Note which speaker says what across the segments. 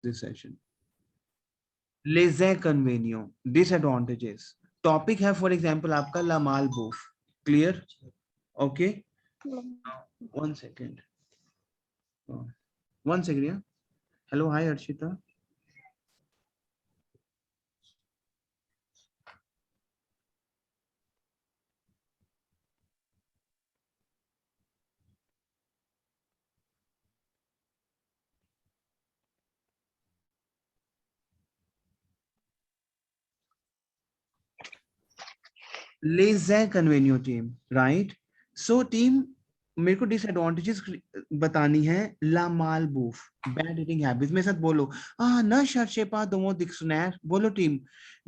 Speaker 1: this session. Les inconvénients, disadvantages. Topic है for example आपका la malbouffe. Clear? Okay. One second. One second. Yeah. Hello, hi Arshita. Les inconvénients team, right? So team, मेरे को disadvantages बतानी है ला मालबूफ bad eating habits. मेरे साथ बोलो न शर्शेपा दोमो डिक्शनरी। बोलो टीम,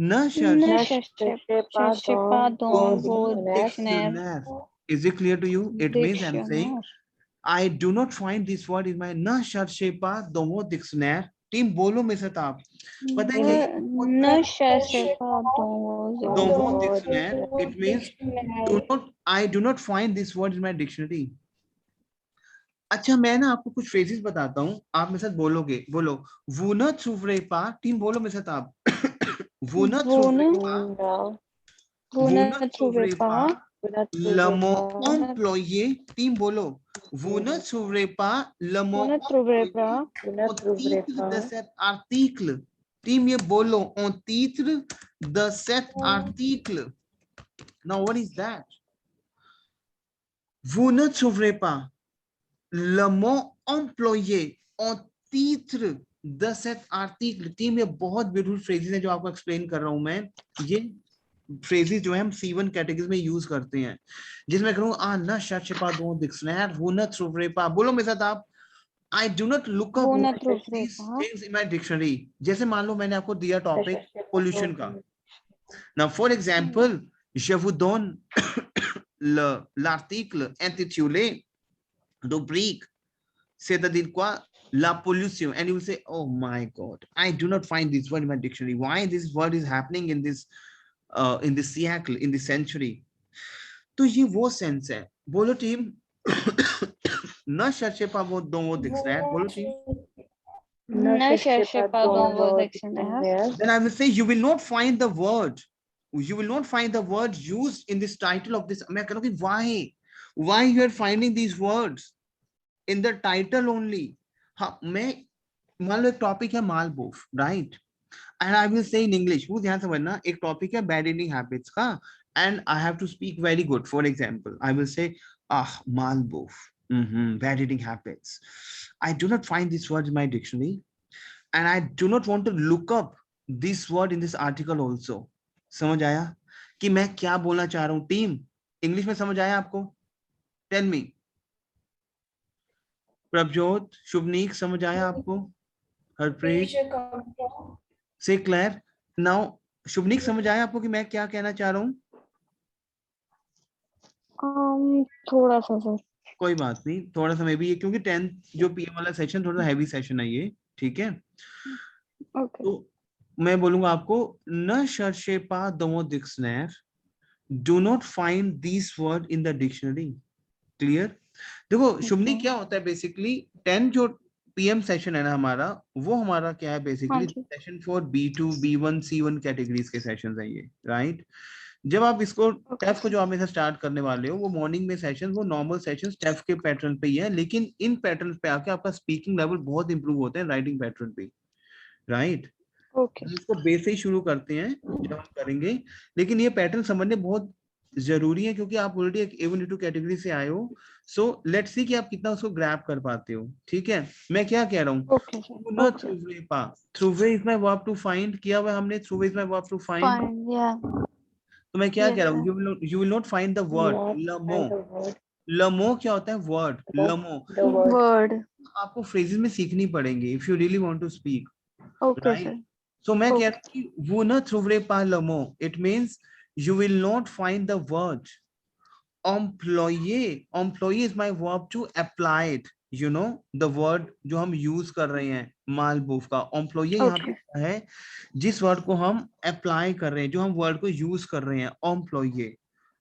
Speaker 1: न
Speaker 2: शर्शेपा दोमो dictionary.
Speaker 1: Is it clear to you? It means I'm saying I do not find this word in my न शर्शेपा दोमो डिक्शनरी। टीम बोलो मेरे साथ आप, पता है क्या
Speaker 2: न शर्शेपा
Speaker 1: दोमो dictionary? It means I do not find this word in my dictionary. अच्छा मैं ना आपको कुछ फ्रेजेस बताता हूँ, आप मेरे साथ बोलोगे। बोलो वो न छुवरेपा। टीम बोलो मेरे साथ आप वो न छुवरेपा, वो न छुवरेपा लमो एम्प्लॉये। टीम बोलो वो न छुवरेपा लमो आर्टिकल। टीम ये बोलो on titre de cet article. Now what is that? Vous ne trouverez pas le mot employé en titre de cet article. Team ये बहुत ब्यूटीफुल फ्रेजेस है जो आपको एक्सप्लेन कर रहा हूं मैं। ये फ्रेजेस जो है हम C1 कैटेगरी में यूज करते हैं, जिसमें करूँ आ न शर्शेपा दो डिक्शनरी वो न trouverez pas। बोलो मेरे साथ आप I do not look up these things in my dictionary. जैसे मान लो मैंने आपको दिया टॉपिक पोल्यूशन का। Now for example, je vous donne l'article intitulé rubrique, c'est-à-dire quoi? La pollution. And you will say, oh my God, I do not find this word in my dictionary. Why this word is happening in this siècle, in this century? तो ये वो sense है। बोलो team न शर्शे पा वो दो वो डिक्शनरी। बोलो टीम
Speaker 2: न शर्शेपा दोमो dictionary.
Speaker 1: Then I will say you will not find the word. You will not find the word used in this title of this. मैं कहूँगी why you are finding these words in the title only? हाँ मैं मान लो एक topic है मालबूफ, right? And I will say in English, वो ध्यान समझना, एक टॉपिक है bad eating habits का, and I have to speak very good. For example, I will say malboof, bad eating habits. I do not find this word in my dictionary, and I do not want to look up this word in this article also. समझ आया कि मैं क्या बोलना चाह रहा हूँ team? English में समझ आया आपको? Tell me. प्रभजोत, शुभनीक, समझ आया आपको? हरप्रीत से क्लेयर। नाउ शुभनीक समझ आया आपको कि मैं क्या कहना चाह रहा हूँ?
Speaker 2: थोड़ा सा सर।
Speaker 1: कोई बात नहीं, थोड़ा सा मैं भी, ये क्योंकि 10th जो PM वाला सेशन थोड़ा हैवी सेशन है ये, ठीक है?
Speaker 2: ओके।
Speaker 1: तो मैं बोलूंगा आपको न शर्शेपा दोमो dictionary, do not find this word in the dictionary. Clear? देखो शुभनी क्या होता है बेसिकली, 10 जो PM सेशन है ना हमारा, वो हमारा क्या है basically session for B2 B1 C1 categories के सेशंस हैं ये, राइट? जब आप इसको टेफ को जो आप में से स्टार्ट करने वाले हो, वो मॉर्निंग में सेशन, वो नॉर्मल सेशंस टेफ के पैटर्न पे ही है, लेकिन इन पैटर्न पे आके आपका स्पीकिंग लेवल बहुत इंप्रूव होता है राइटिंग पैटर्न पे, राइट?
Speaker 2: ओके।
Speaker 1: इसको बेस से ही शुरू करते हैं जब हम करेंगे, लेकिन ये पैटर्न समझने बहुत जरूरी है क्योंकि आप ऑलरेडी एक A1 A2 कैटेगरी से आए हो। सो लेट्स सी कि आप कितना उसको ग्रैब कर पाते हो, ठीक है? मैं क्या कह रहा हूँ, थ्रूवे is my verb to find, किया हुआ हमने, थ्रूवे is my verb to find. तो मैं क्या कह रहा हूँ, you will not find the word लमो। लमो क्या होता है? वर्ड। लमो
Speaker 2: वर्ड
Speaker 1: आपको फ्रेजेस में सीखनी पड़ेंगी if you really want to speak,
Speaker 2: okay sir.
Speaker 1: Right? So मैं कह रहा हूँ कि वो न थ्रूवे पा लमो, it means you will not find the word employee. Employee is my verb to apply it, you know, the word जो हम यूज कर रहे हैं मालबूफ का। employee यहाँ पे है जिस वर्ड को हम अप्लाई कर रहे हैं, जो हम वर्ड को यूज कर रहे हैं, employee।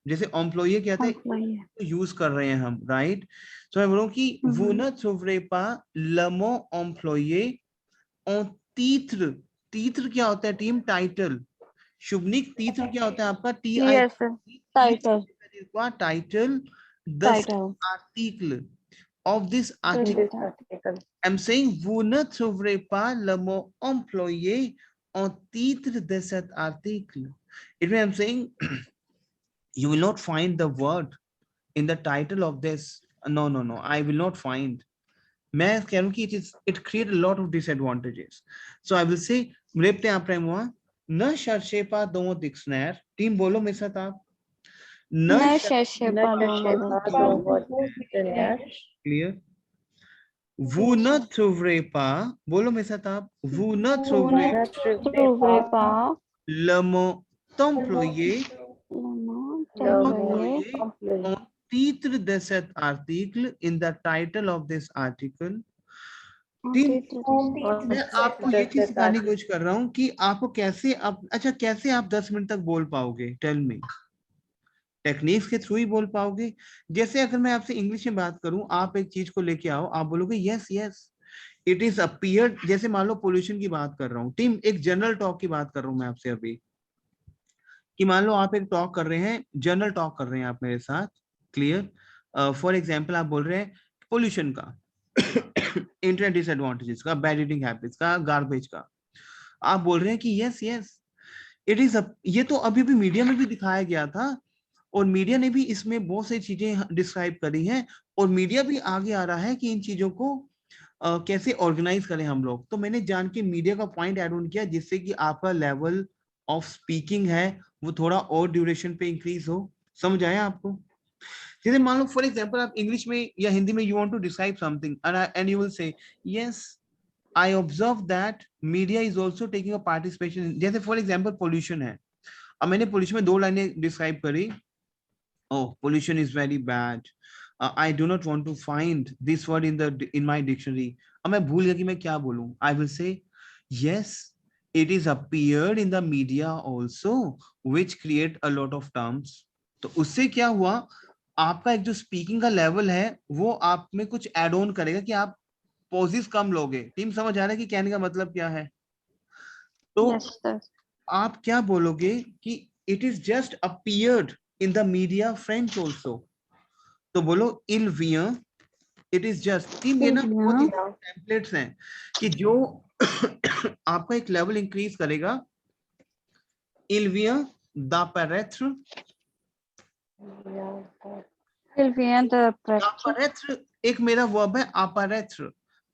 Speaker 1: जैसे employee कहते हैं यूज कर रहे हैं हम, राइट? तो मैं बोलूँ कि वो न थ्रूवे पा लमो employee en तीत्र, तीत्र क्या होता है टीम? टाइटल। शुभनिक, तीत्र क्या होता है आपका?
Speaker 2: Yes, sir. Title.
Speaker 1: Title, the
Speaker 2: Title.
Speaker 1: Article of this
Speaker 2: This
Speaker 1: article.
Speaker 2: article.
Speaker 1: I'm saying vous ne trouverez pas le mot employé en titre de cet article. It means I'm saying you will not find the word in the title of this. No, no, no. I will not find. मैं कह रहा हूँ कि it create a lot of disadvantages. So I will say मेरे पे après moi ne cherchez pas dans mon dictionnaire. Team बोलो मेरे साथ आप.
Speaker 2: Ne cherchez pas dans votre
Speaker 3: dictionnaire.
Speaker 1: Clear? Vous ne trouverez pas, बोलो मेरे साथ आप, vous ne trouverez
Speaker 3: Ne
Speaker 2: trouverez pas
Speaker 1: le mot employé
Speaker 2: le mot
Speaker 3: le
Speaker 2: employé
Speaker 3: mot employé.
Speaker 1: en titre de cet article in the title of this article.
Speaker 2: en
Speaker 1: team,
Speaker 2: titre de
Speaker 1: मैं आपको ये चीज सिखाने की कोशिश कर रहा हूँ कि आपको कैसे आप, अच्छा कैसे आप 10 मिनट तक बोल पाओगे? Tell me. टेक्निक्स के थ्रू ही बोल पाओगे। जैसे अगर मैं आपसे इंग्लिश में बात करूं, आप एक चीज को लेके आओ, आप बोलोगे yes yes it is appeared. जैसे मान लो पोल्यूशन की बात कर रहा हूँ टीम, एक जनरल टॉक की बात कर रहा हूँ मैं आपसे अभी, कि मान लो आप एक टॉक कर रहे हैं, जनरल टॉक कर रहे हैं आप मेरे साथ। क्लियर? फॉर एग्जाम्पल आप बोल रहे हैं पोल्यूशन का, इंटरनेट डिसएडवांटेजेस का, बैड ईटिंग हैबिट्स का, गार्बेज का। आप बोल रहे हैं कि यस यस इट इज, ये तो अभी भी मीडिया में भी दिखाया गया था और मीडिया ने भी इसमें बहुत सारी चीजें डिस्क्राइब करी हैं और मीडिया भी आगे आ रहा है कि इन चीजों को कैसे ऑर्गेनाइज करें हम लोग। तो मैंने जान के मीडिया का पॉइंट ऐड ऑन किया जिससे कि आपका लेवल ऑफ स्पीकिंग है वो थोड़ा और ड्यूरेशन पे इंक्रीज हो। समझ आया आपको? जैसे मान लो फॉर एग्जांपल आप इंग्लिश में या हिंदी में you want to describe something and you will say yes I observe that media is also taking a participation. जैसे फॉर एग्जांपल पोल्यूशन है, अब मैंने पोल्यूशन में 2 लाइनें डिस्क्राइब करी। Oh, pollution is very bad. I do not want to find this word in my dictionary. अब मैं भूल गया कि मैं क्या बोलूं। I will say yes, it is appeared in the media also, which create a lot of terms. तो उससे क्या हुआ, आपका एक जो स्पीकिंग का लेवल है वो आप में कुछ एड ऑन करेगा कि आप पॉजेस कम लोगे। टीम समझ आ रहा है कि कहने का मतलब क्या है? तो
Speaker 2: yes sir.
Speaker 1: आप क्या बोलोगे कि it is just appeared in the media French also. तो बोलो il vient, it is just। Team ये ना बहुत टेम्पलेट्स हैं कि जो आपका एक लेवल इंक्रीज करेगा। il vient d'apparaître,
Speaker 2: Il vient d'apparaître.
Speaker 1: apparaître एक मेरा वर्ब है apparaître।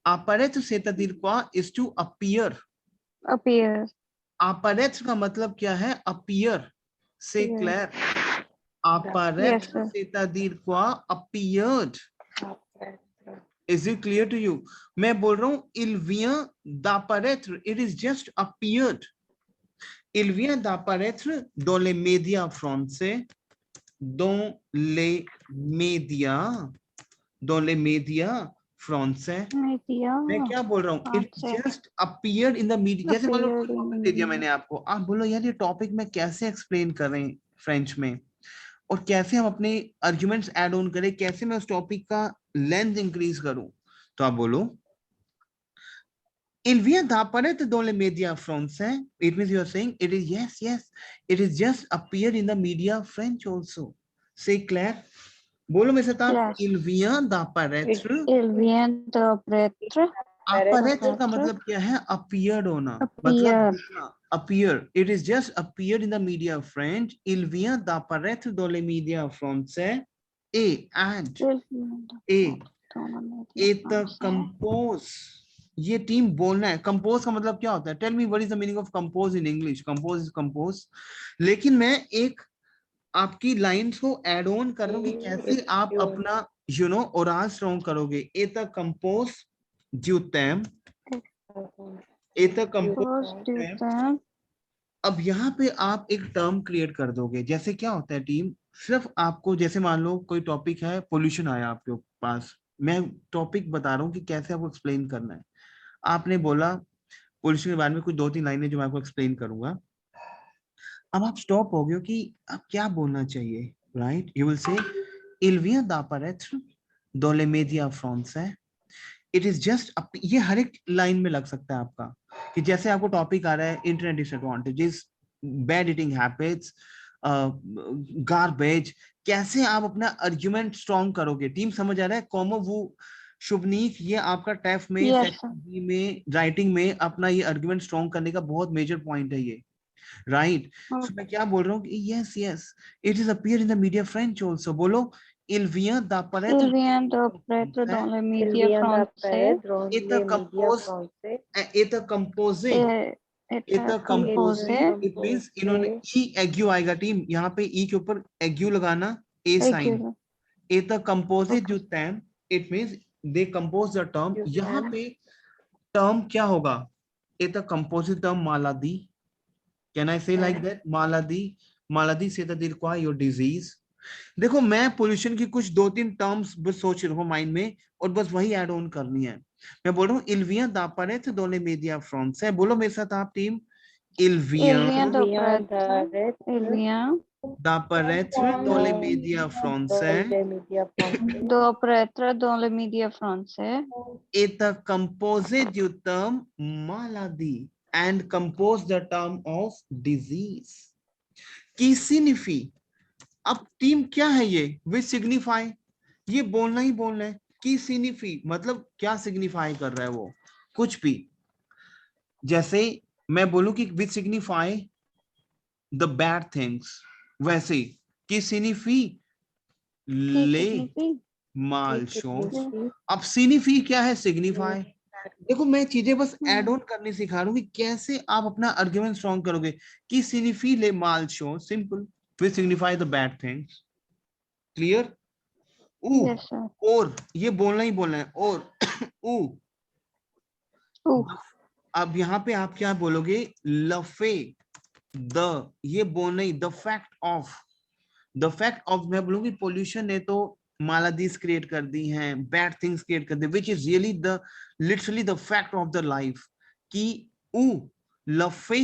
Speaker 1: apparaître c'est-à-dire quoi? is to appear।
Speaker 2: appear.
Speaker 1: apparaître का मतलब क्या है? appear। c'est
Speaker 2: Yes.
Speaker 1: clair? apparaître
Speaker 2: Yes, sir.
Speaker 1: c'est-à-dire quoi? appeared। Is it clear to you? मैं बोल रहा हूँ il vient d'apparaître, it is just appeared। il vient d'apparaître dans les médias français, dans les médias français।
Speaker 2: Media.
Speaker 1: मैं क्या बोल रहा हूँ? it
Speaker 2: français.
Speaker 1: just appeared in the media। जैसे मान लो
Speaker 2: Appeared in
Speaker 1: टॉपिक
Speaker 2: the
Speaker 1: दे दिया
Speaker 2: media.
Speaker 1: मैंने आपको, आप बोलो यार ये टॉपिक में कैसे एक्सप्लेन करें फ्रेंच में और कैसे हम अपने आर्गुमेंट्स ऐड ऑन करें, कैसे मैं उस टॉपिक का लेंथ इंक्रीज करूं। तो आप बोलो il vient d'apparaître dans les médias français, it means you are saying it is yes yes it is just appeared in the media French also। c'est clair? बोलो मेरे साथ आप,
Speaker 2: Yes.
Speaker 1: il vient d'apparaître।
Speaker 2: Il vient d'apparaître.
Speaker 1: apparaître का मतलब क्या है? appeared होना,
Speaker 2: Appear.
Speaker 1: मतलब appear, it is just appeared in the media French। il vient d'apparaître dans les médias français et and
Speaker 2: Il vient
Speaker 1: et
Speaker 2: dans la média
Speaker 1: et the
Speaker 2: français.
Speaker 1: compose। ये team बोलना है। Compose का मतलब क्या होता है? Tell me what is the meaning of compose in English? Compose is compose. लेकिन मैं एक आपकी लाइंस को एड ऑन कर रहा हूँ कि कैसे आप अपना ओराल स्ट्रॉन्ग करोगे। एत कंपोज ज्यूतैम, एत
Speaker 2: Compose du
Speaker 1: कंपोज।
Speaker 2: temps.
Speaker 1: अब यहाँ पे आप एक टर्म क्रिएट कर दोगे। जैसे क्या होता है टीम, सिर्फ आपको जैसे मान लो कोई टॉपिक है, पोल्यूशन आया आपके पास, मैं टॉपिक बता रहा हूँ कि कैसे आपको एक्सप्लेन करना है। आपने बोला पोल्यूशन के बारे में कुछ 2-3 लाइनें जो मैं आपको एक्सप्लेन करूंगा। अब आप स्टॉप हो गए कि अब क्या बोलना चाहिए, राइट? यू विल से il vient d'apparaître dans les médias français it is just, ये हर एक लाइन में लग सकता है आपका, कि जैसे आपको टॉपिक आ रहा है internet disadvantages, bad eating habits, garbage, कैसे आप अपना आर्ग्यूमेंट स्ट्रॉन्ग करोगे। टीम समझ आ रहा है? कॉमो वो शुभनीत, ये आपका टेफ में
Speaker 2: Yes, sir.
Speaker 1: सेक्शन बी में राइटिंग में अपना ये आर्ग्यूमेंट स्ट्रॉन्ग करने का बहुत मेजर पॉइंट है ये, राइट। सो मैं क्या बोल रहा हूँ कि yes yes it is appear in the media French also. बोलो, il vient d'apparaître
Speaker 2: Il vient d'apparaître dans les
Speaker 3: Il
Speaker 2: médias
Speaker 3: vient
Speaker 2: français
Speaker 3: d'apparaître dans
Speaker 1: et
Speaker 3: les médias français
Speaker 1: est composé
Speaker 2: et
Speaker 1: est
Speaker 2: est
Speaker 1: composé,
Speaker 2: composé
Speaker 1: it means इन्होंने ई एग्यू आएगा team, यहाँ पे ई के ऊपर एग्यू लगाना, ए sign,
Speaker 2: aigu.
Speaker 1: est composé
Speaker 2: Okay.
Speaker 1: du terme, it means they compose the term।
Speaker 3: du
Speaker 1: यहाँ
Speaker 3: terme
Speaker 1: पे term क्या होगा? est composé term मालादी, can I say like that? मालादी, मालादी से द दिल को योर डिजीज। देखो मैं पोल्यूशन की कुछ 2-3 टर्म्स बस सोच रहा हूँ माइंड में, और बस वही ऐड ऑन करनी है। मैं बोल रहा हूँ इल्विया दापारेथ दोले मीडिया फ्रॉन्स है, बोलो मेरे साथ आप टीम,
Speaker 2: Il
Speaker 1: इल्विया
Speaker 2: vient
Speaker 3: il vient
Speaker 2: d'apparaître. Il
Speaker 3: d'apparaître
Speaker 2: vient
Speaker 1: दापारेथ दोले मीडिया फ्रॉन्स है,
Speaker 3: dans les médias français
Speaker 2: d'apparaître dans les médias français
Speaker 1: est composé du terme maladie and compose the term of disease। की सिग्निफी, अब टीम क्या है ये? विच सिग्निफाई, ये बोलना ही बोलना है। की सिग्निफी मतलब क्या सिग्निफाई कर रहा है वो, कुछ भी। जैसे मैं बोलूं कि विच सिग्निफाई द बैड थिंग्स, वैसे की सिग्निफी
Speaker 2: qui
Speaker 1: ले
Speaker 2: signifie
Speaker 1: माल
Speaker 3: qui
Speaker 1: शो।
Speaker 3: signifie
Speaker 1: अब सिग्निफी क्या है? सिग्निफाई।
Speaker 3: les
Speaker 1: देखो मैं चीजें बस ऐड ऑन करने सिखा रहा हूँ कि कैसे आप अपना आर्गुमेंट स्ट्रॉन्ग करोगे। कि सिग्निफी ले माल शो, simple, which signify the bad things, clear. ऊ,
Speaker 2: yes sir
Speaker 1: और ये बोलना ही बोलना है, और ऊ।
Speaker 2: ooh
Speaker 1: अब यहाँ पे आप क्या बोलोगे? लफे, द, ये बोलना ही, the fact of, the fact of, मैं बोलूंगी पोल्यूशन ने तो मालादीज क्रिएट कर दी हैं, बैड थिंग्स क्रिएट कर दी, which is really the literally the fact of the life. कि ऊ लफे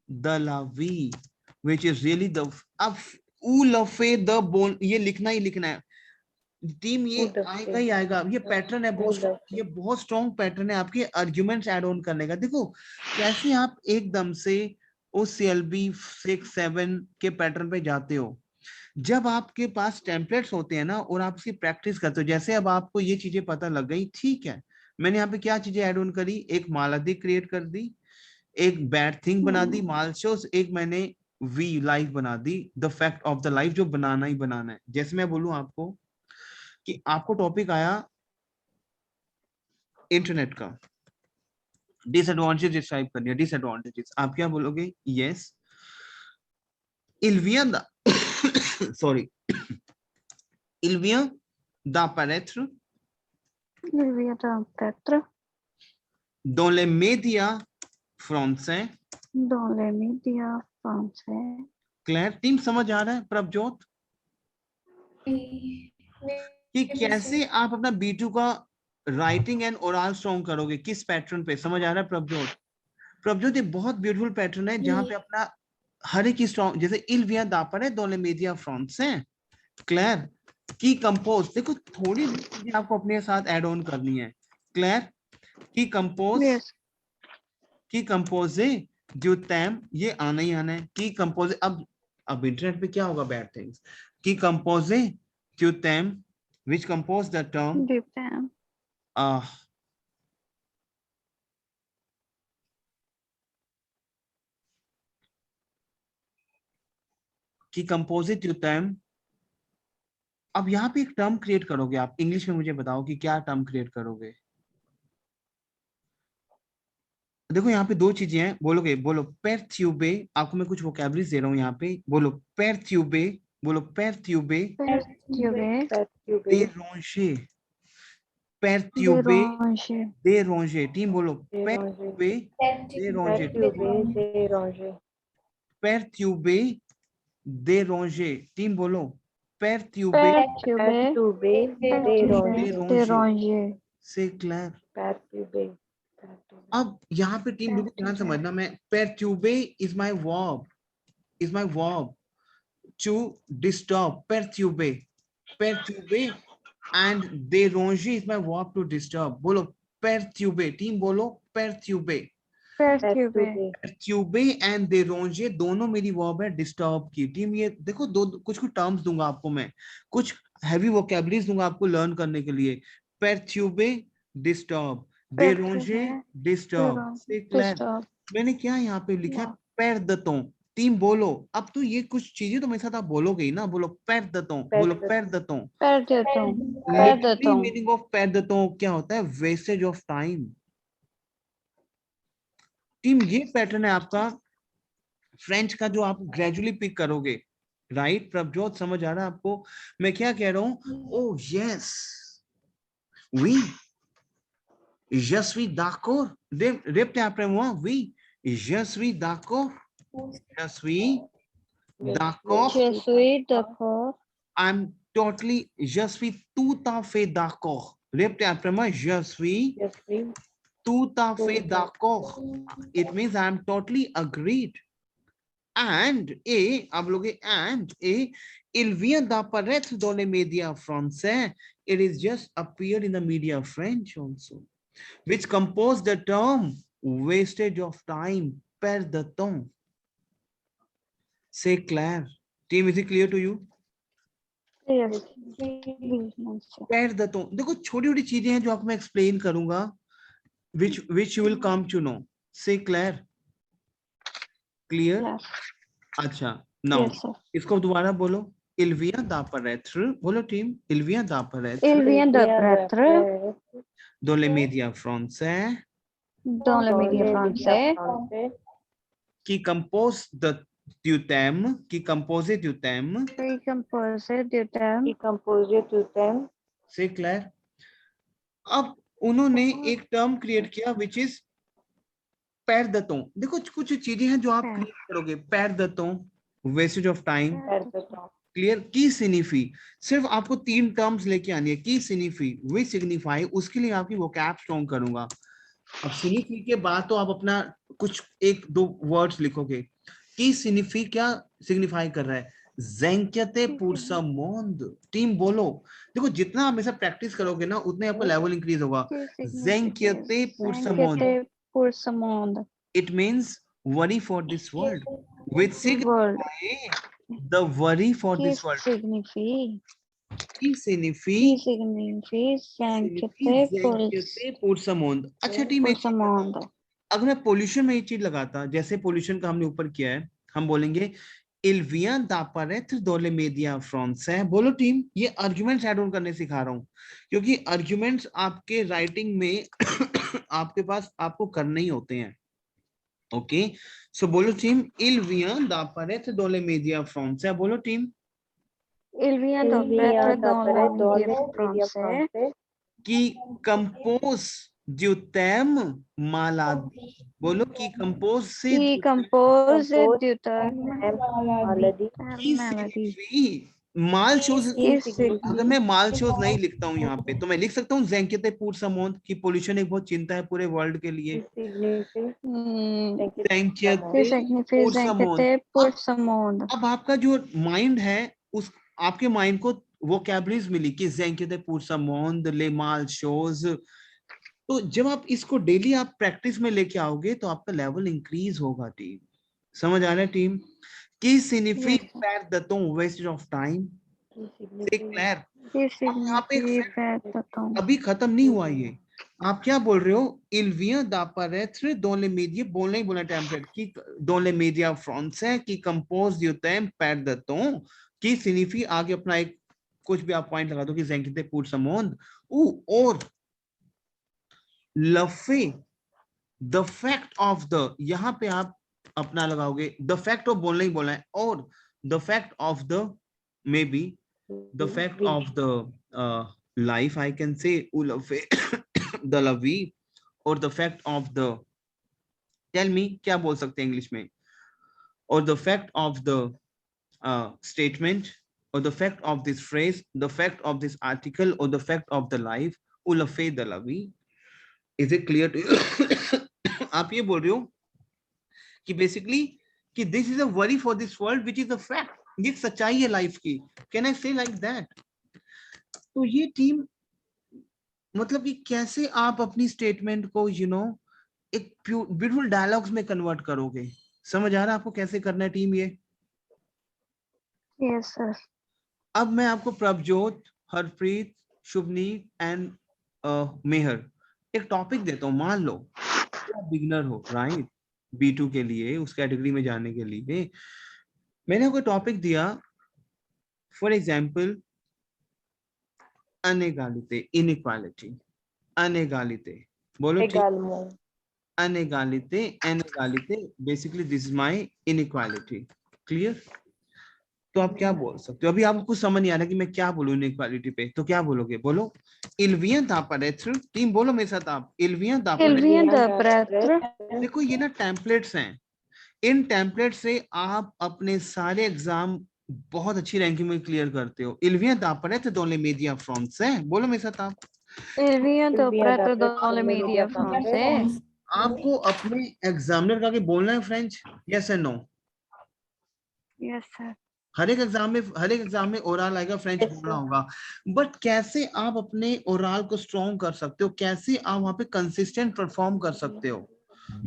Speaker 1: द लावी, विच इज रियली द, अब ऊ लफे द बोल, ये लिखना ही लिखना है टीम, ये
Speaker 3: ou de
Speaker 1: आएगा ही
Speaker 3: fait
Speaker 1: आएगा। ये पैटर्न है
Speaker 3: ou
Speaker 1: बहुत
Speaker 3: de
Speaker 1: strong, ये
Speaker 3: fait
Speaker 1: बहुत स्ट्रॉन्ग पैटर्न है आपके आर्ग्यूमेंट्स ऐड ऑन करने का। देखो कैसे आप एकदम से उस CLB 6-7 के पैटर्न पे जाते हो, जब आपके पास टेम्पलेट्स होते हैं ना, और आप इसकी प्रैक्टिस करते हो। जैसे अब आपको ये चीजें पता लग गई, ठीक है, मैंने यहाँ पे क्या चीजें ऐड ऑन करी, एक मालादी क्रिएट कर दी, एक बैड थिंग बना दी माल शोज, एक मैंने वी लाइफ बना दी, the fact of the life, जो बनाना ही बनाना है। जैसे मैं बोलूं आपको कि आपको टॉपिक आया इंटरनेट का, डिसएडवांटेज डिस्क्राइब करनी है, डिसएडवांटेजेस, आप क्या बोलोगे? Yes il vient da sorry il vient d'apparaître
Speaker 2: il vient d'apparaître
Speaker 1: dans les médias français।
Speaker 2: dans les médias français
Speaker 1: clear team, समझ आ रहा है प्रभजोत कि कैसे आप अपना B2 का राइटिंग एंड ओरल स्ट्रॉन्ग करोगे, किस पैटर्न पे? समझ आ रहा है प्रभजोत? प्रभजोत ये बहुत ब्यूटीफुल पैटर्न है जहां पे अपना हर एक स्ट्रॉन्ग, जैसे il vient d'apparaître dans les médias français, clear. की कंपोज, देखो थोड़ी चीजें आपको अपने साथ ऐड ऑन करनी है, क्लियर। की कंपोज,
Speaker 2: yes
Speaker 1: की कंपोजे जो टैम, ये आना ही आना है। की कंपोजे, अब इंटरनेट पे क्या होगा? Bad things. की कंपोजे जो time which compose the term
Speaker 2: du temps
Speaker 1: की कंपोजिट जो टर्म। अब यहाँ पे एक टर्म क्रिएट करोगे आप, इंग्लिश में मुझे बताओ कि क्या टर्म क्रिएट करोगे। देखो यहाँ पे दो चीजें हैं, बोलोगे, बोलो perturbe, आपको मैं कुछ वोकैबुलरीज दे रहा हूँ यहाँ पे, बोलो perturbe, बोलो perturbe,
Speaker 2: perturber
Speaker 3: perturbé
Speaker 1: déranger, perturbe,
Speaker 2: déranger
Speaker 1: déranger, team बोलो
Speaker 3: déranger
Speaker 1: perturbe, déranger,
Speaker 3: perturbé déranger
Speaker 1: perturbe, déranger, team बोलो perturbe,
Speaker 2: perturber
Speaker 3: perturbé
Speaker 2: perturber
Speaker 3: déranger
Speaker 2: déranger
Speaker 1: c'est clair।
Speaker 3: perturbé perturbé
Speaker 1: अब यहाँ पे टीम बिल्कुल ध्यान समझना, मैं perturbe is my verb to disturb, perturber, perturber and déranger is my verb to disturb. बोलो perturber. Team बोलो perturber.
Speaker 2: Perturbe.
Speaker 1: perturber and déranger दोनों मेरी verb है disturb की. टीम ये देखो दो कुछ कुछ टर्म्स दूंगा आपको मैं, कुछ हैवी वोकैबुलरीज दूंगा आपको लर्न करने के लिए. perturber disturb, déranger disturb. c'est clair.
Speaker 2: Disturb.
Speaker 1: मैंने क्या यहाँ पे लिखा है perdton. टीम बोलो अब तो ये कुछ चीजें तो मेरे साथ आप बोलोगे ही ना. बोलो perdton. बोलो perdton.
Speaker 2: Perderton.
Speaker 1: Literally
Speaker 2: Perderton.
Speaker 1: Meaning of perdton क्या होता है? Wastage of time. टीम ये पैटर्न है आपका फ्रेंच का जो आप ग्रेजुअली पिक करोगे. राइट प्रभजोत, समझ आ रहा है आपको मैं क्या कह रहा हूँ? ओह यस वी je suis d'accord. Répétez après moi. Oui, je suis d'accord. Je suis d'accord.
Speaker 2: Je suis d'accord.
Speaker 1: I'm totally, je suis tout à fait d'accord. Répétez après moi. Je suis
Speaker 3: Yes, we.
Speaker 1: tout à fait d'accord. It means I'm totally agreed. And आप लोग and il vient d'apparaître dans les médias français. It is just appeared in the media French also, which compose the term wastage of time, perdre de temps. C'est clair. Team, is it clear to you?
Speaker 2: Yes.
Speaker 1: perdre de temps. देखो छोटी छोटी चीजें हैं जो आपको मैं explain करूंगा, which you will come to know. C'est clair? Clear?
Speaker 2: Yes.
Speaker 1: अच्छा now
Speaker 2: Yes, sir.
Speaker 1: इसको दोबारा बोलो. Il vient d'apparaître. बोलो team. Il vient d'apparaître
Speaker 2: Il vient d'apparaître
Speaker 1: dans les médias français
Speaker 2: dans les médias français
Speaker 1: qui compose du thème, qui composé du thème.
Speaker 2: qui composé du thème.
Speaker 3: He composed to them.
Speaker 1: C'est clair? अब उन्होंने एक term create किया which is पैर दतों. देखो कुछ चीजें हैं जो आप क्रिएट करोगे. पैर दतों, वेस्टेज ऑफ टाइम. क्लियर? की सिग्निफी. सिर्फ आपको 3 टर्म्स लेके आनी है. की सिग्निफी, वी सिग्निफाई. उसके लिए आपकी वोकैब स्ट्रॉन्ग करूंगा. अब सिग्निफी के बाद तो आप अपना कुछ 1-2 वर्ड्स लिखोगे. की सिग्निफी क्या सिग्निफाई कर रहा है? ज़ेंक्यते पुरसमोंद. टीम बोलो. देखो जितना आप ऐसा प्रैक्टिस करोगे ना उतने आपका लेवल इंक्रीज होगा. ज़ेंक्यते पुरसमोंद.
Speaker 2: Pursamond.
Speaker 1: It means worry for this world. Which
Speaker 2: World.
Speaker 1: the worry for
Speaker 2: Qui
Speaker 1: this world.
Speaker 2: signifie?
Speaker 1: Qui
Speaker 2: Qui
Speaker 1: signifie
Speaker 2: signifie
Speaker 1: ज़ेंक्यते पुरसमोंद. अच्छा टीम एक
Speaker 2: Pursamond.
Speaker 1: अगर मैं पोल्यूशन में ये चीज लगाता, जैसे पोल्यूशन का हमने ऊपर किया है, हम बोलेंगे il vient d'apparaître dans les médias français. बोलो टीम. ये आर्गुमेंट्स ऐड ऑन करने सिखा रहा हूँ क्योंकि आर्गुमेंट्स आपके राइटिंग में आपके पास आपको करने ही होते हैं. ओके सो बोलो team. il vient d'apparaître dans les médias français. बोलो team.
Speaker 2: Il vient d'apparaître dans les médias français
Speaker 1: qui compose du thème maladie. बोलो qui compose से
Speaker 2: qui compose du thème
Speaker 3: Malady.
Speaker 1: की
Speaker 2: maladie.
Speaker 1: सिग्निफी. माल shows.
Speaker 2: Qui signifie
Speaker 1: अगर मैं माल shows नहीं लिखता हूँ यहाँ पे तो मैं लिख सकता हूँ ज़ेंक्यते पुरसमोंद की पोल्यूशन एक बहुत चिंता है पूरे वर्ल्ड के लिए. ज़ेंक्यते पुरसमोंद.
Speaker 2: Pursamond.
Speaker 1: अब आपका जो माइंड है उस आपके माइंड को वोकैबुलरीज मिली कि ज़ेंक्यते पुरसमोंद, ले माल शोज. तो जब आप इसको डेली आप प्रैक्टिस में लेके आओगे तो आपका लेवल इंक्रीज होगा. टीम समझ आ रहा है? टीम की सिग्निफी पैर दतों wastage of time. Clear?
Speaker 2: Qui
Speaker 1: यहाँ पे
Speaker 2: signifie perdre.
Speaker 1: अभी खत्म नहीं हुआ ये. आप क्या बोल रहे हो? il vient d'apparaître dans les médias. बोलना ही बोलना टेम्पलेट की dans les médias français qui compose du thème पैर दतों. की सिग्निफी आगे अपना एक कुछ भी आप पॉइंट लगा दो कि ज़ेंक्यते पुरसमोंद. और लफे द फैक्ट ऑफ द, यहां पे आप अपना लगाओगे. द फैक्ट ऑफ बोलना ही बोलना है. और the fact of the may be the fact of the life I can say उलफे द लवी. और the fact of the, tell me क्या बोल सकते हैं इंग्लिश में? और the fact of the statement, or the fact of this phrase, the fact of this article, or the fact of the life, उलफे द लवी. Is it clear to you? आप ये बोल रहे हो कि बेसिकली कि this is a worry for this world which is a fact. ये सच्चाई है लाइफ की. Can I say like that? तो ये टीम मतलब कि कैसे आप अपनी स्टेटमेंट को एक ब्यूटीफुल डायलॉग्स में कन्वर्ट करोगे? समझ आ रहा है आपको कैसे करना है टीम ये?
Speaker 2: Yes, sir.
Speaker 1: अब मैं आपको प्रभजोत, हरप्रीत, शुभनीत एंड मेहर एक टॉपिक देता हूँ। मान लो आप बिगनर हो, राइट, B2 के लिए, उस कैटेगरी में जाने के लिए मैंने आपको टॉपिक दिया, फॉर एग्जाम्पल अनेगालिते, इनइक्वालिटी, अनेगालिते, बोलो ठीक,
Speaker 3: Également.
Speaker 1: अनेगालिते, inequality, basically this is my inequality. Clear? तो आप क्या बोल सकते हो? अभी आपको कुछ समझ नहीं आ रहा कि मैं क्या बोलूं इनइक्वालिटी पे, तो क्या बोलोगे? बोलो il vient d'apparaître, टीम बोलो मेरे साथ आप, il vient
Speaker 2: Il
Speaker 1: d'apparaître।
Speaker 2: vient d'apparaître.
Speaker 1: देखो ये ना टेम्पलेट्स हैं, इन टेम्पलेट से आप अपने सारे एग्जाम बहुत अच्छी रैंकिंग में क्लियर करते हो। il vient d'apparaître dans les médias français, बोलो मेरे साथ आप।
Speaker 2: Il vient
Speaker 3: Il vient
Speaker 2: d'apparaître
Speaker 3: d'apparaître
Speaker 2: dans les
Speaker 3: dans les
Speaker 2: médias
Speaker 3: médias français.
Speaker 2: français.
Speaker 1: आपको अपने एग्जामिनर का आगे बोलना है French, yes and no?
Speaker 2: Yes, sir.
Speaker 1: हर एक एग्जाम में ओरल आएगा, फ्रेंच
Speaker 3: Yes,
Speaker 1: बोलना
Speaker 3: sir.
Speaker 1: होगा। बट कैसे आप अपने ओरल को स्ट्रॉन्ग कर सकते हो, कैसे आप वहां पे कंसिस्टेंट परफॉर्म कर सकते हो?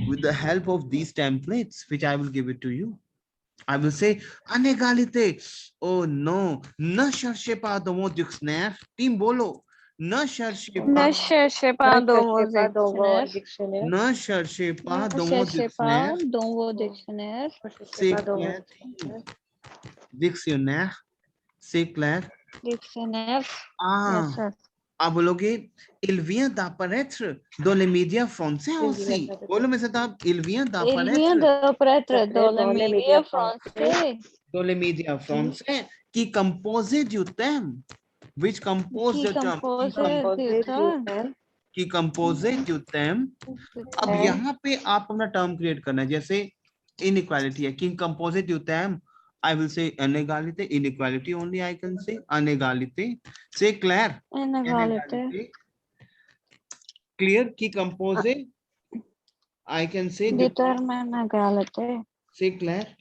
Speaker 1: With the help of these templates which I will give it to you. I will say अनेगालिते, ओ नो, न cherchez pas dans mon dictionnaire, team बोलो, न cherchez
Speaker 2: Ne
Speaker 1: pas,
Speaker 2: cherchez
Speaker 3: Ne
Speaker 2: pas dans vos
Speaker 3: cherchez pas dans vos
Speaker 2: dictionnaires.
Speaker 3: dictionnaires.
Speaker 1: न cherchez pas
Speaker 2: Ne
Speaker 1: dans mon
Speaker 2: cherchez pas
Speaker 1: dictionnaire,
Speaker 2: dans vos dictionnaires.
Speaker 3: Ne cherchez
Speaker 1: c'est
Speaker 3: pas dans vos
Speaker 1: clair,
Speaker 3: dictionnaires.
Speaker 1: dictionnaire, c'est clair।
Speaker 2: Dictionnaires.
Speaker 1: ah
Speaker 2: Yes, sir.
Speaker 1: आप बोलोगे il vient d'apparaître dans les médias français
Speaker 3: Il vient
Speaker 1: aussi,
Speaker 3: d'apparaître
Speaker 1: बोलो मेरे साथ आप, il vient
Speaker 2: Il vient
Speaker 1: d'apparaître
Speaker 2: d'apparaître dans les
Speaker 3: dans les
Speaker 2: médias
Speaker 3: médias français.
Speaker 2: français.
Speaker 1: dans les médias français qui composait du thème, which compose
Speaker 2: Qui
Speaker 1: the term,
Speaker 2: compose du
Speaker 3: Composé du
Speaker 2: temps.
Speaker 3: thème.
Speaker 1: qui composait du thème। अब
Speaker 3: thème.
Speaker 1: यहाँ पे आप अपना term create करना है, जैसे inequality है, king composite you term, I will say अनेगालिते, inequality only I can say अनेगालिते, से क्लियर,
Speaker 2: Inégalité.
Speaker 1: क्लियर की composite I can say
Speaker 2: Détermine inégalité.
Speaker 1: से क्लियर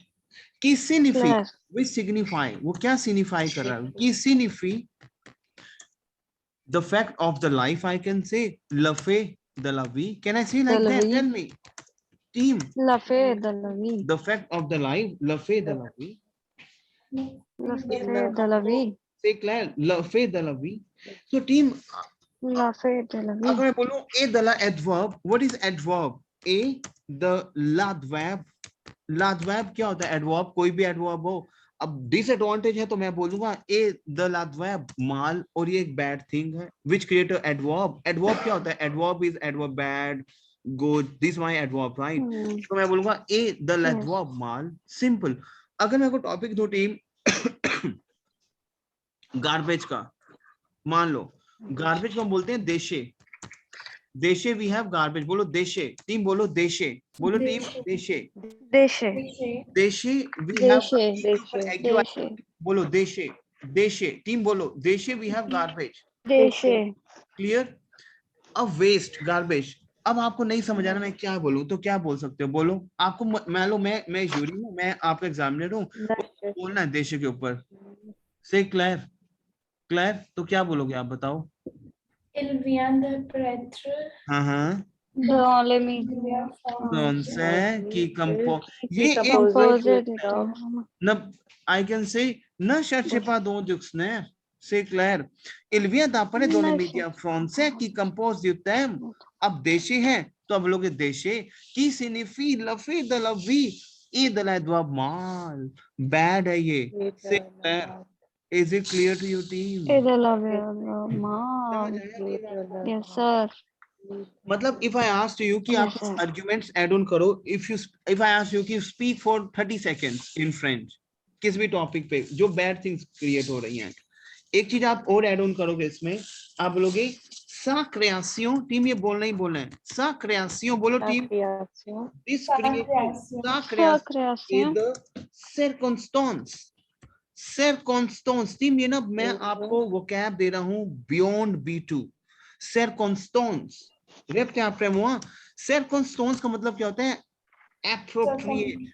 Speaker 1: की सिग्निफी,
Speaker 2: Clair.
Speaker 1: विच सिग्निफाई, वो क्या सिग्निफाई कर रहा है, की सिग्निफी the fact of the life, I can say लफे द लवी, can I say like
Speaker 2: De la
Speaker 1: that,
Speaker 2: vie.
Speaker 1: Tell me team,
Speaker 2: La fée de la vie.
Speaker 1: The fact of the life, लफे द लवी,
Speaker 2: La fée de la vie.
Speaker 1: c'est clair, लफे द लवी। So team,
Speaker 2: La fée de la
Speaker 1: अगर
Speaker 2: vie.
Speaker 1: मैं बोलूं ए द ला adverb, what is adverb? ए द लाडवर्ब, लाडवर्ब क्या होता है? adverb, कोई भी adverb हो। अब डिसएडवांटेज है तो मैं बोलूंगा ए द लाडवर्ब माल, और ये एक बैड थिंग है, which create a adverb। adverb क्या होता है? adverb is adverb bad, good, this my adverb, right? तो मैं बोलूंगा ए द लाडवर्ब माल, सिंपल। अगर मैं को टॉपिक दो टीम गार्बेज का, मान लो गार्बेज को हम बोलते हैं देशे, देशे वी हैव गार्बेज, बोलो देशे, टीम बोलो देशे, बोलो टीम देशे,
Speaker 2: Déchet.
Speaker 1: देशे वी हैव,
Speaker 2: Déchet. Déchet.
Speaker 1: बोलो देशे, देशे, टीम बोलो देशे we have garbage,
Speaker 2: Déchet.
Speaker 1: Clear? अब वेस्ट, गार्बेज, अब आपको नहीं समझ आ रहा मैं क्या बोलूं, तो क्या बोल सकते हो? बोलो आपको, मान लो मैं जूरी हूँ, मैं आपका एग्जामिनर हूँ, बोलना है देशे के ऊपर, से क्लियर, क्लियर, तो क्या बोलोगे आप बताओ?
Speaker 4: Il vient d'apparaître
Speaker 1: हाँ
Speaker 2: Dans les médias
Speaker 1: कौन
Speaker 2: français.
Speaker 1: से की कंपो,
Speaker 3: Qui
Speaker 1: ये एक
Speaker 2: Composé du
Speaker 3: terme.
Speaker 2: terme.
Speaker 1: न, आई कैन से न cherchez pas dans dictionnaire, c'est clair, il vient d'apparaître dans les médias français qui compose du thème। अब देशे है तो अब लोग देशे की सिग्निफी लफे द लवी ई द लाडवर्ब माल, बैड है ये, say clear, is it clear to you team?
Speaker 2: Et de la verbe. Yes, sir.
Speaker 1: मतलब इफ आई आस्क यू कि आप
Speaker 2: Yes, sir.
Speaker 1: Arguments add on करो, इफ आई आस्क यू कि speak for 30 seconds in French किस भी topic पे जो bad things create हो रही हैं, एक चीज आप और ऐड ऑन करोगे इसमें, आप बोलोगे सा क्रिएशन, टीम ये बोलना ही बोलना है, सा क्रिएशन, बोलो team,
Speaker 3: Création.
Speaker 1: This
Speaker 4: Sa
Speaker 1: creation,
Speaker 4: création.
Speaker 1: सा
Speaker 2: Sa
Speaker 1: creation
Speaker 2: création.
Speaker 1: The circumstance, circumstance, team ये ना मैं आपको वोकैब दे रहा हूं बियॉन्ड B2, सर्कमस्टेंस, रेप्टे après moi, सर्कमस्टेंस का मतलब क्या होता है? एप्रोप्रिएट,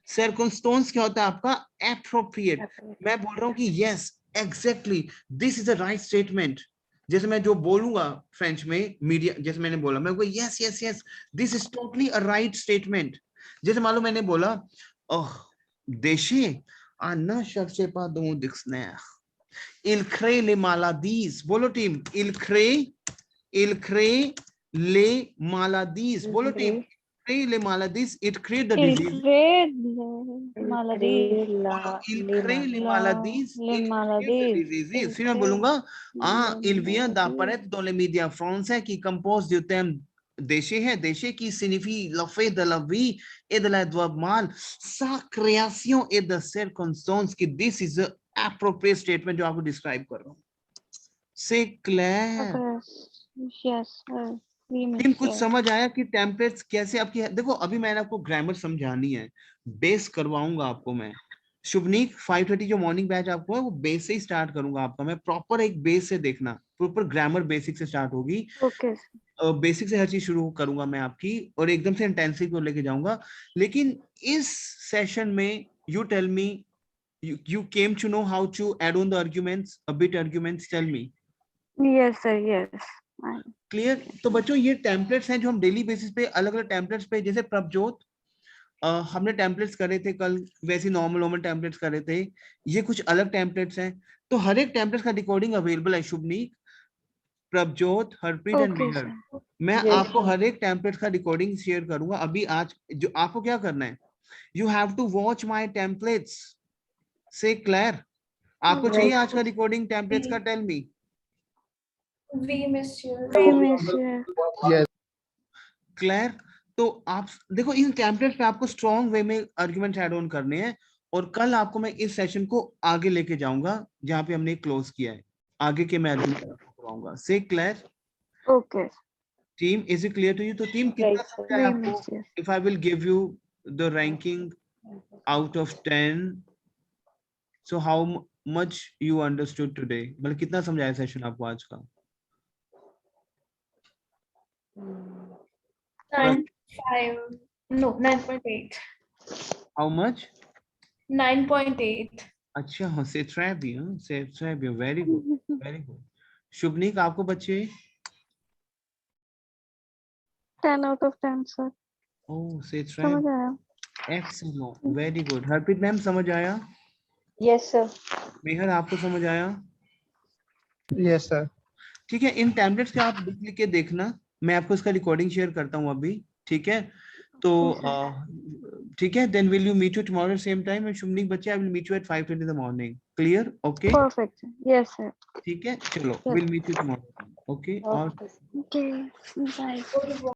Speaker 1: सर्कमस्टेंस क्या होता है आपका? एप्रोप्रिएट। मैं बोल रहा हूँ कि yes exactly, this is a right statement. जैसे मैं जो बोलूंगा फ्रेंच में मीडिया, जैसे मैंने बोला, मैं yes yes yes, this is totally a right statement. जैसे मान लो मैंने बोला ओह देशे Anna Shevchepa do Dixner. Il crée les maladies. Bolo team. Il crée les maladies. Bolo team. Crée les maladies. It create the disease. Il crée les maladies. It create the diseases. फिर मैं बोलूंगा il vient d'apparaître dans les médias français qui composent du thème déchet है, déchet qui signifie le fait de la vie et de la mal, sa création et de circonstances qui this is a appropriate statement जो आपको describe कर रहा हूँ. C'est clair.
Speaker 2: Yes,
Speaker 1: team कुछ समझ आया कि टेम्पलेट्स कैसे आपकी है? देखो अभी मैंने आपको ग्रामर समझानी है, बेस करवाऊंगा आपको मैं। शुभनीक 5:30 जो मॉर्निंग बैच आपको है वो बेस से ही स्टार्ट करूंगा आपका मैं, प्रॉपर एक बेस से देखना, प्रॉपर ग्रामर बेसिक से स्टार्ट होगी।
Speaker 2: okay.
Speaker 1: बेसिक से हर चीज शुरू करूंगा मैं आपकी, और एकदम से इंटेंसिव को लेके जाऊंगा। लेकिन इस सेशन में you tell me, you came to know how to add on the arguments, a bit arguments, tell me.
Speaker 2: Yes sir, yes.
Speaker 1: Clear? तो बच्चों ये टेम्पलेट्स हैं जो हम डेली बेसिस पे अलग अलग टेम्पलेट्स पे, जैसे प्रभजोत हमने टेम्पलेट्स करे थे कल, वैसे नॉर्मल टेम्पलेट्स करे थे, ये कुछ अलग टेम्पलेट्स हैं। तो हर एक टेम्पलेट का रिकॉर्डिंग अवेलेबल है Shubhneek, Prabhjot, Harpreet and
Speaker 2: Okay,
Speaker 1: Mehar.
Speaker 2: sir.
Speaker 1: मैं
Speaker 3: Yes,
Speaker 1: आपको
Speaker 3: sir.
Speaker 1: हर एक टेम्पलेट का रिकॉर्डिंग शेयर करूंगा अभी। आज जो आपको क्या करना है, you have to watch my templates. से क्लियर? आपको चाहिए आज का रिकॉर्डिंग टेम्पलेट्स का? Tell me.
Speaker 4: We miss you.
Speaker 2: We miss you.
Speaker 1: Clear? तो आप देखो इन टेम्पलेट्स पे आपको स्ट्रॉन्ग वे में आर्गुमेंट ऐड ऑन करने हैं, और कल आपको मैं इस सेशन को आगे लेके जाऊंगा जहां पे हमने क्लोज किया है, आगे के मैं आर्गुमेंट करवाऊंगा। से clear?
Speaker 2: Okay.
Speaker 1: Team, is it clear to you? तो टीम कितना समझ आया
Speaker 2: We
Speaker 1: आपको?
Speaker 2: miss you.
Speaker 1: If I will give you the ranking out of 10, so how much you understood today? मतलब कितना समझाया सेशन आपको आज का?
Speaker 4: 9.5. No, 9.8.
Speaker 1: How much?
Speaker 4: 9.8.
Speaker 1: अच्छा हाँ, से ट्रैबी, हाँ से ट्रैबी, वेरी गुड वेरी गुड। शुभनीक आपको बच्चे?
Speaker 2: 10 out of 10 sir.
Speaker 1: ओह से
Speaker 2: समझ
Speaker 1: ट्रैबी,
Speaker 2: आया?
Speaker 1: Excellent, very good. Harpreet ma'am समझ आया?
Speaker 3: Yes, sir.
Speaker 1: मेहर आपको समझ आया?
Speaker 5: Yes sir.
Speaker 1: ठीक है, इन टेम्पलेट्स के आप लिख के देखना, मैं आपको इसका रिकॉर्डिंग शेयर करता हूँ अभी, ठीक है? तो ठीक है, then will you meet you tomorrow same time, and Shubhneek बच्चे I will meet you at 5:30 in the morning. Clear? Okay
Speaker 2: Perfect. Yes sir.
Speaker 1: ठीक है, चलो
Speaker 2: Yes.
Speaker 1: Will meet you tomorrow. Okay, और
Speaker 2: Okay. Bye.
Speaker 4: Go to work.